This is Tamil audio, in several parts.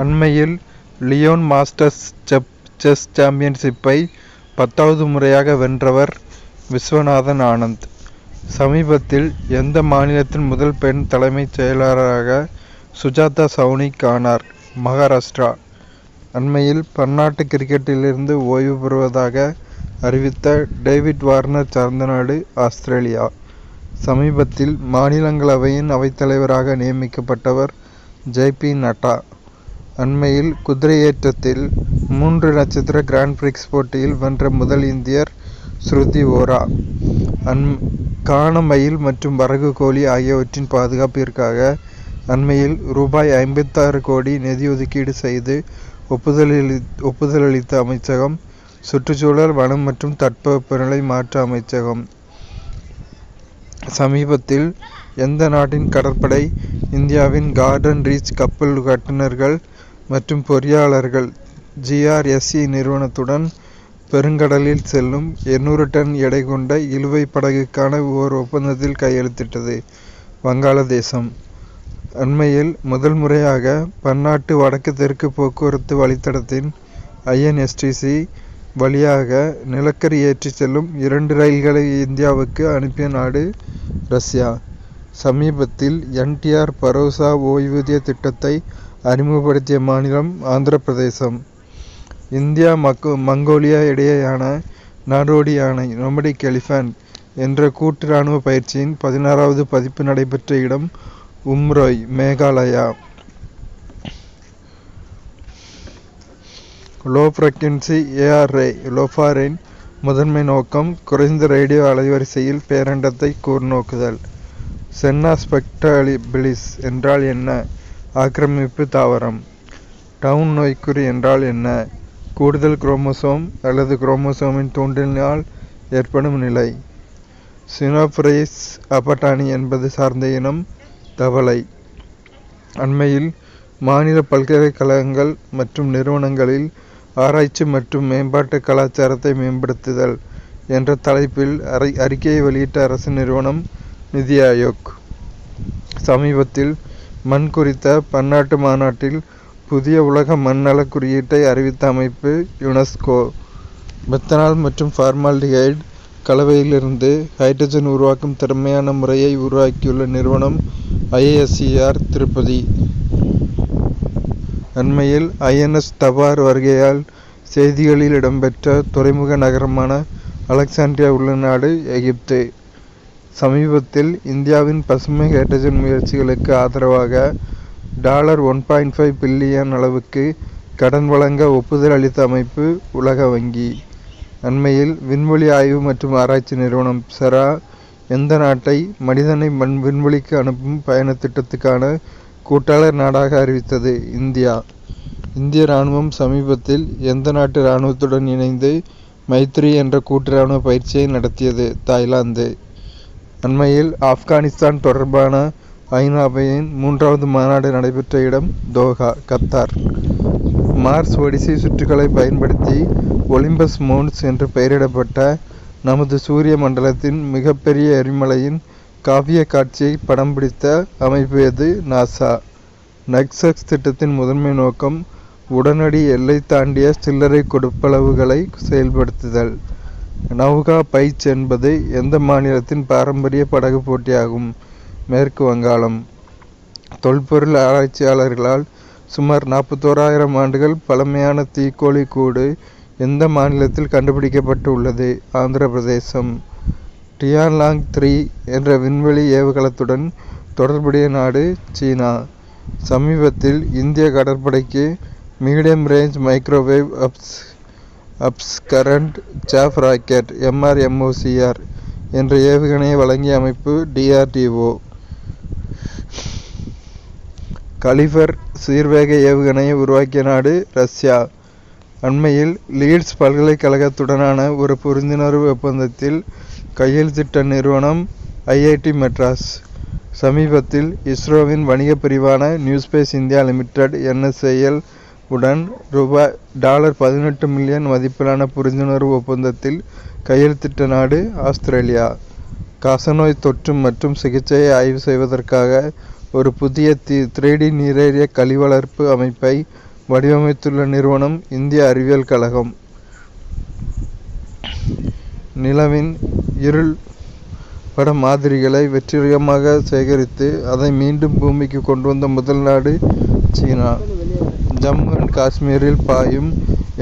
அண்மையில் லியோன் மாஸ்டர்ஸ் செஸ் சாம்பியன்ஷிப்பை 10வது முறையாக வென்றவர் விஸ்வநாதன் ஆனந்த். சமீபத்தில் எந்த மாநிலத்தின் முதல் பெண் தலைமைச் செயலாளராக சுஜாதா சவுனிக் ஆனார்? மகாராஷ்டிரா. அண்மையில் பன்னாட்டு கிரிக்கெட்டிலிருந்து ஓய்வு பெறுவதாக அறிவித்த டேவிட் வார்னர் சார்ந்த நாடு ஆஸ்திரேலியா. சமீபத்தில் மாநிலங்களவையின் அவைத்தலைவராக நியமிக்கப்பட்டவர் ஜே.பி. நட்டா. அண்மையில் குதிரையேற்றத்தில் 3 நட்சத்திர கிராண்ட் பிரிக்ஸ் போட்டியில் வென்ற முதல் இந்தியர் ஸ்ருதி வோரா. கான மயில் மற்றும் வரகு கோழி ஆகியவற்றின் பாதுகாப்பிற்காக அண்மையில் ரூபாய் 56 கோடி நிதி ஒதுக்கீடு செய்து ஒப்புதலளித்த அமைச்சகம் சுற்றுச்சூழல், வனம் மற்றும் தட்பவெப்பநிலை மாற்ற அமைச்சகம். சமீபத்தில் எந்த நாட்டின் கடற்படை இந்தியாவின் கார்டன் ரீச் கப்பல் கட்டுநர்கள் மற்றும் பொறியாளர்கள் GRSE நிறுவனத்துடன் பெருங்கடலில் செல்லும் 800 டன் எடை கொண்ட இழுவை படகுக்கான ஓர் ஒப்பந்தத்தில் கையெழுத்திட்டது வங்காளதேசம். அண்மையில் முதல் முறையாக பன்னாட்டு வடக்கு தெற்கு போக்குவரத்து வழித்தடத்தின் INSTC வழியாக நிலக்கரி ஏற்றி செல்லும் 2 ரயில்களை இந்தியாவுக்கு அனுப்பிய நாடு ரஷ்யா. சமீபத்தில் NTR பரோசா ஓய்வூதிய திட்டத்தை அறிமுகப்படுத்திய மாநிலம் ஆந்திர பிரதேசம். இந்தியா மங்கோலியா இடையேயான நாடோடி யானை நொமடிக் எலிஃபண்ட் என்ற கூட்டு இராணுவ பயிற்சியின் 16வது பதிப்பு நடைபெற்ற இடம் Umroi, Meghalaya. Low frequency ARA லோஃபாரின் முதன்மை நோக்கம் குறைந்த ரேடியோ அலைவரிசையில் பேரண்டத்தை கூர்நோக்குதல். சென்னா ஸ்பெக்ட்ரபிலிஸ் என்றால் என்ன? ஆக்கிரமிப்பு தாவரம். டவுன் நோய்க்குறி என்றால் என்ன? கூடுதல் குரோமோசோம் அல்லது குரோமோசோமின் தூண்டலினால் ஏற்படும் நிலை. சினோப்ரைஸ் அபட்டானி என்பது சார்ந்த இனம் தவளை. அண்மையில் மாநில பல்கலைக்கழகங்கள் மற்றும் நிறுவனங்களில் ஆராய்ச்சி மற்றும் மேம்பாட்டு கலாச்சாரத்தை மேம்படுத்துதல் என்ற தலைப்பில் அறிக்கையை வெளியிட்ட அரசு நிறுவனம் நிதி ஆயோக். சமீபத்தில் மண் குறித்த பன்னாட்டு மாநாட்டில் புதிய உலக மண் நல குறியீட்டை அறிவித்த அமைப்பு யுனெஸ்கோ. மெத்தனால் மற்றும் ஃபார்மால்டிஹைடு கலவையிலிருந்து ஹைட்ரஜன் உருவாக்கும் திறமையான முறையை உருவாக்கியுள்ள நிறுவனம் IISER திருப்பதி. அண்மையில் INS தபார் வருகையால் செய்திகளில் இடம்பெற்ற துறைமுக நகரமான அலெக்சாண்ட்ரியா உள்ள நாடு எகிப்து. சமீபத்தில் இந்தியாவின் பசுமை ஹைட்ரஜன் முயற்சிகளுக்கு ஆதரவாக $1.5 பில்லியன் அளவுக்கு கடன் வழங்க ஒப்புதல் அளித்த அமைப்பு உலக வங்கி. அண்மையில் விண்வெளி ஆய்வு மற்றும் ஆராய்ச்சி நிறுவனம் SERA எந்த நாட்டை மனிதனை விண்வெளிக்கு அனுப்பும் பயண திட்டத்துக்கான கூட்டாளர் நாடாக அறிவித்தது? இந்தியா. இந்திய இராணுவம் சமீபத்தில் எந்த நாட்டு இராணுவத்துடன் இணைந்து மைத்ரி என்ற கூட்டு இராணுவ பயிற்சியை நடத்தியது? தாய்லாந்து. அண்மையில் ஆப்கானிஸ்தான் தொடர்பான ஐநாவின் 3வது மாநாடு நடைபெற்ற இடம் தோஹா, கத்தார். மார்ஸ் ஒடிசி சுற்றுகளை பயன்படுத்தி ஒலிம்பஸ் மவுண்ட்ஸ் என்று பெயரிடப்பட்ட நமது சூரிய மண்டலத்தின் மிகப்பெரிய எரிமலையின் காவிய காட்சியை படம் பிடித்த அமைப்பு எது? நாசா. நக்சஸ் திட்டத்தின் முதன்மை நோக்கம் உடனடி எல்லை தாண்டிய சில்லறை கொடுப்பளவுகளை செயல்படுத்துதல். நௌகா பைச் என்பது எந்த மாநிலத்தின் பாரம்பரிய படகு போட்டியாகும்? மேற்கு வங்காளம். தொல்பொருள் ஆராய்ச்சியாளர்களால் சுமார் 41,000 ஆண்டுகள் பழமையான தீக்கோழி கூடு எந்த மாநிலத்தில் கண்டுபிடிக்கப்பட்டு உள்ளது? ஆந்திர பிரதேசம். டியான்லாங் 3 என்ற விண்வெளி ஏவுகலத்துடன் தொடர்புடைய நாடு சீனா. சமீபத்தில் இந்திய கடற்படைக்கு medium range microwave obscurant chaff rocket MRMOCR என்ற ஏவுகணையை வழங்கிய அமைப்பு DRDO. கலிபர் சீர்வேக ஏவுகணையை உருவாக்கிய நாடு ரஷ்யா. அண்மையில் லீட்ஸ் பல்கலைக்கழகத்துடனான ஒரு புரிந்துணர்வு ஒப்பந்தத்தில் கையெழுத்திட்ட நிறுவனம் IIT மெட்ராஸ். சமீபத்தில் இஸ்ரோவின் வணிக பிரிவான நியூஸ்பேஸ் இந்தியா லிமிடெட் NSIL உடன் $18 மில்லியன் மதிப்பிலான புரிந்துணர்வு ஒப்பந்தத்தில் கையெழுத்திட்ட நாடு ஆஸ்திரேலியா. காசநோய் தொற்று மற்றும் சிகிச்சையை ஆய்வு செய்வதற்காக ஒரு புதிய 3D நீரேறிய கழிவளர்ப்பு அமைப்பை வடிவமைத்துள்ள நிறுவனம் இந்திய அறிவியல் கழகம். நிலவின் இருள் பட மாதிரிகளை வெற்றிகரமாக சேகரித்து அதை மீண்டும் பூமிக்கு கொண்டு வந்த முதல் நாடு சீனா. ஜம்மு அண்ட் காஷ்மீரில் பாயும்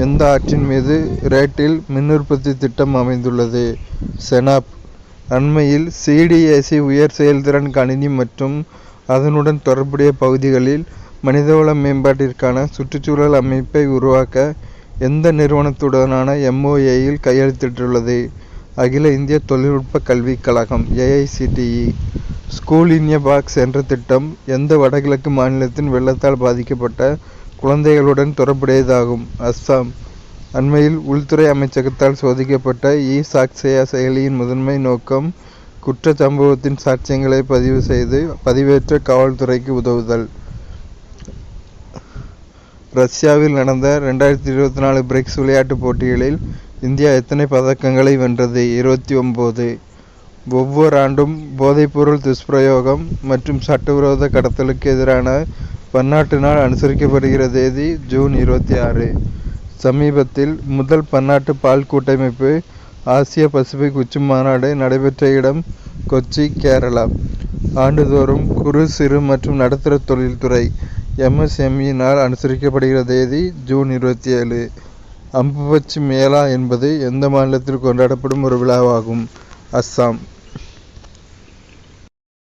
எந்த ஆற்றின் மீது ரேட்டில் மின் உற்பத்தி திட்டம் அமைந்துள்ளது? செனாப். அண்மையில் சிடிஏசி உயர் செயல்திறன் கணினி மற்றும் அதனுடன் தொடர்புடைய பகுதிகளில் மனிதவள மேம்பாட்டிற்கான சுற்றுச்சூழல் அமைப்பை உருவாக்க எந்த நிறுவனத்துடனான MOAயில் கையெழுத்திட்டுள்ளது? அகில இந்திய தொழில்நுட்ப கல்விக் கழகம் AICTE. School in a box என்ற திட்டம் எந்த வடகிழக்கு மாநிலத்தின் வெள்ளத்தால் பாதிக்கப்பட்ட குழந்தைகளுடன் தொடர்புடையதாகும்? அஸ்ஸாம். அண்மையில் உள்துறை அமைச்சகத்தால் சோதிக்கப்பட்ட சாக்ஷயா செயலியின் முதன்மை நோக்கம் குற்ற சம்பவத்தின் சாட்சியங்களை பதிவு செய்து பதிவேற்ற காவல்துறைக்கு உதவுதல். ரஷ்யாவில் நடந்த 2024 பிரிக்ஸ் விளையாட்டுப் போட்டிகளில் இந்தியா எத்தனை பதக்கங்களை வென்றது? 29. ஒவ்வொரு ஆண்டும் போதைப்பொருள் துஷ்பிரயோகம் மற்றும் சட்டவிரோத கடத்தலுக்கு எதிரான பன்னாட்டு நாள் அனுசரிக்கப்படுகிற தேதி ஜூன் 26. சமீபத்தில் முதல் பன்னாட்டு பால் கூட்டமைப்பு ஆசிய பசிபிக் உச்சி மாநாடு நடைபெற்ற இடம் கொச்சி, கேரளா. ஆண்டுதோறும் குறு சிறு மற்றும் நடுத்தர தொழில்துறை MSME நாள் அனுசரிக்கப்படுகிற தேதி ஜூன் 27. அம்புபச்சி மேளா என்பது எந்த மாநிலத்தில் கொண்டாடப்படும் ஒரு விழாவாகும்? அஸ்ஸாம்.